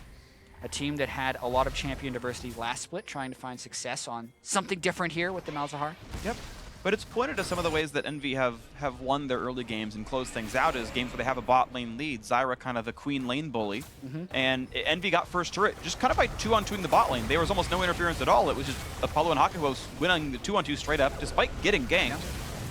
a team that had a lot of champion diversity last split, trying to find success on something different here with the Malzahar. Yep. But it's pointed to some of the ways that Envy have won their early games and closed things out as games where they have a bot lane lead. Zyra kind of a queen lane bully. And Envy got first turret just kind of by 2-on-2ing the bot lane. There was almost no interference at all. It was just Apollo and Hakuo winning the 2-on-2 straight up despite getting ganked.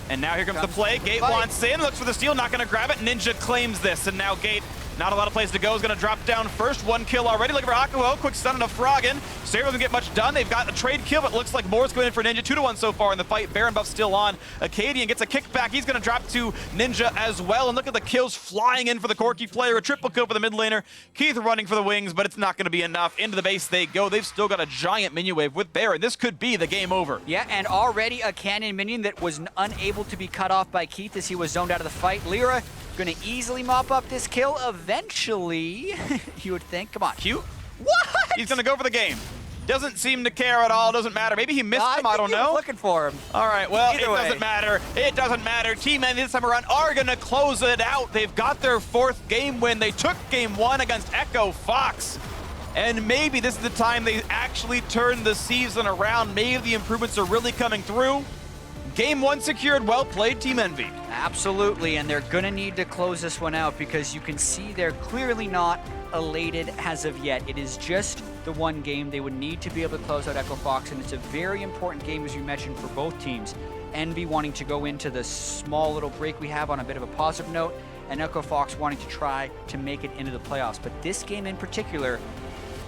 And now here comes the play. Gate wants in, looks for the steal, not going to grab it. Ninja claims this, and now Gate Not a lot of plays to go. Is going to drop down first. 1 kill already. Looking for Akuo. Quick stun and a Froggen. Sarah doesn't get much done. They've got a trade kill, but looks like Moore's going in for Ninja. 2-1 so far in the fight. Baron buff still on. Acadian gets a kickback. He's going to drop to Ninja as well. And look at the kills flying in for the Corki player. A triple kill for the mid laner. Keith running for the wings, but it's not going to be enough. Into the base they go. They've still got a giant minion wave with Baron. This could be the game over. Yeah, and already a cannon minion that was unable to be cut off by Keith as he was zoned out of the fight. Lyra going to easily mop up this kill eventually, you would think. Come on. Cute. What? He's going to go for the game. Doesn't seem to care at all. Doesn't matter. Maybe he missed him. I don't know. Looking for him. All right. Well, Either it way. doesn't matter. It doesn't matter. Team Envy this time around are going to close it out. They've got their 4th game win. They took game 1 against Echo Fox. And maybe this is the time they actually turn the season around. Maybe the improvements are really coming through. Game 1 secured. Well played, Team Envy. Absolutely, and they're going to need to close this one out because you can see they're clearly not elated as of yet. It is just the 1 game. They would need to be able to close out Echo Fox, and it's a very important game, as you mentioned, for both teams. Envy wanting to go into the small little break we have on a bit of a positive note, and Echo Fox wanting to try to make it into the playoffs. But this game in particular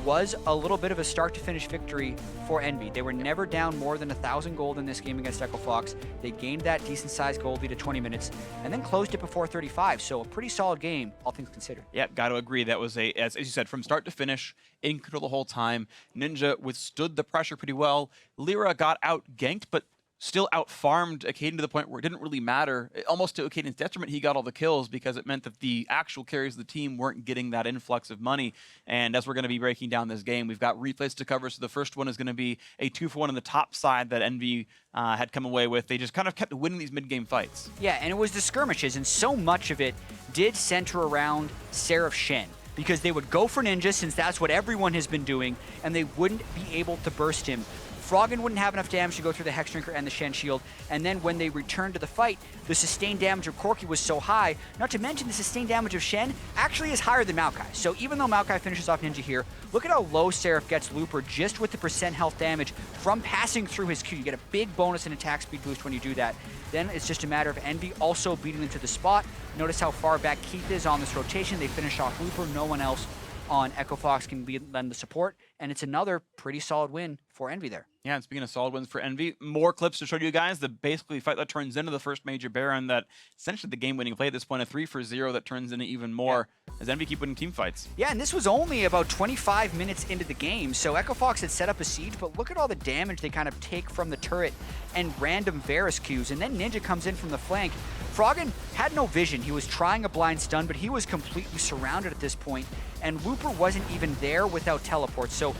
was a little bit of a start-to-finish victory for Envy. They were never down more than 1,000 gold in this game against Echo Fox. They gained that decent-sized gold lead at 20 minutes and then closed it before 35, so a pretty solid game, all things considered. Yeah, got to agree. That was, as you said, from start to finish, in control the whole time. Ninja withstood the pressure pretty well. Lyra got out-ganked, but still out-farmed Acadian to the point where it didn't really matter. Almost to Acadian's detriment, he got all the kills because it meant that the actual carriers of the team weren't getting that influx of money. And as we're going to be breaking down this game, we've got replays to cover. So the first one is going to be a 2-for-1 on the top side that Envy had come away with. They just kind of kept winning these mid-game fights. Yeah, and it was the skirmishes, and so much of it did center around Seraph Shen, because they would go for Ninja, since that's what everyone has been doing, and they wouldn't be able to burst him. Froggen wouldn't have enough damage to go through the Hex Drinker and the Shen Shield, and then when they returned to the fight, the sustained damage of Corki was so high, not to mention the sustained damage of Shen actually is higher than Maokai. So even though Maokai finishes off Ninja here, look at how low Seraph gets Looper just with the % health damage from passing through his Q. You get a big bonus in attack speed boost when you do that. Then it's just a matter of Envy also beating them to the spot. Notice how far back Keith is on this rotation. They finish off Looper. No one else on Echo Fox can lend the support, and it's another pretty solid win for Envy there. Yeah, and speaking of solid wins for Envy, more clips to show you guys. The basically fight that turns into the first major Baron, that essentially the game-winning play at this point, a 3-for-0 that turns into even more as Envy keep winning team fights. Yeah, and this was only about 25 minutes into the game, so Echo Fox had set up a siege, but look at all the damage they kind of take from the turret and random Varus Qs, and then Ninja comes in from the flank. Froggen had no vision. He was trying a blind stun, but he was completely surrounded at this point, and Looper wasn't even there without teleport. So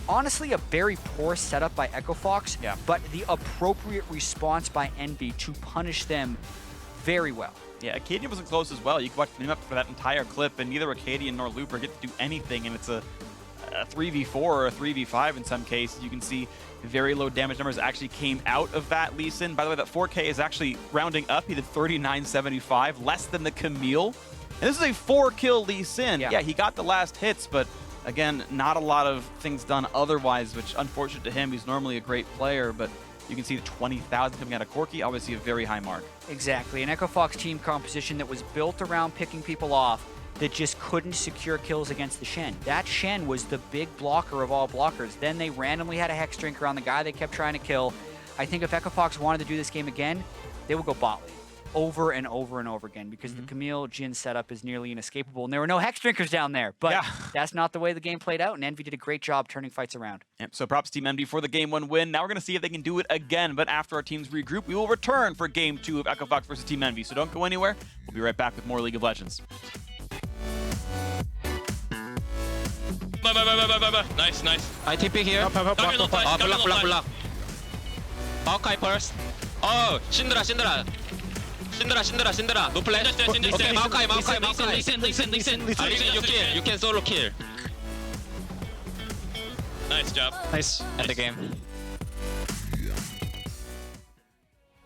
honestly, a very poor setup by Echo Fox, but the appropriate response by Envy to punish them very well. Yeah, Acadian wasn't close as well. You can watch him up for that entire clip, and neither Acadian nor Looper get to do anything, and it's a 3v4 or a 3v5 in some cases. You can see very low damage numbers actually came out of that Lee Sin. By the way, that 4K is actually rounding up. He did 39.75, less than the Camille. And this is a 4-kill Lee Sin. Yeah, he got the last hits, but again, not a lot of things done otherwise, which unfortunate to him. He's normally a great player, but you can see the 20,000 coming out of Corki, obviously a very high mark. Exactly, an Echo Fox team composition that was built around picking people off that just couldn't secure kills against the Shen. That Shen was the big blocker of all blockers. Then they randomly had a Hex Drinker on the guy they kept trying to kill. I think if Echo Fox wanted to do this game again, they would go bot lane over and over and over again, because the Camille Jhin setup is nearly inescapable, and there were no Hex Drinkers down there. But that's not the way the game played out, and Envy did a great job turning fights around. Yep, so props Team Envy for the Game 1 win. Now we're going to see if they can do it again, but after our teams regroup, we will return for Game 2 of Echo Fox versus Team Envy. So don't go anywhere. We'll be right back with more League of Legends. Nice, nice. I TP here. Block. Maokai first. Oh, Syndra. No plan. Okay, Maokai. Listen. You can solo kill. Nice job. Nice. End the game.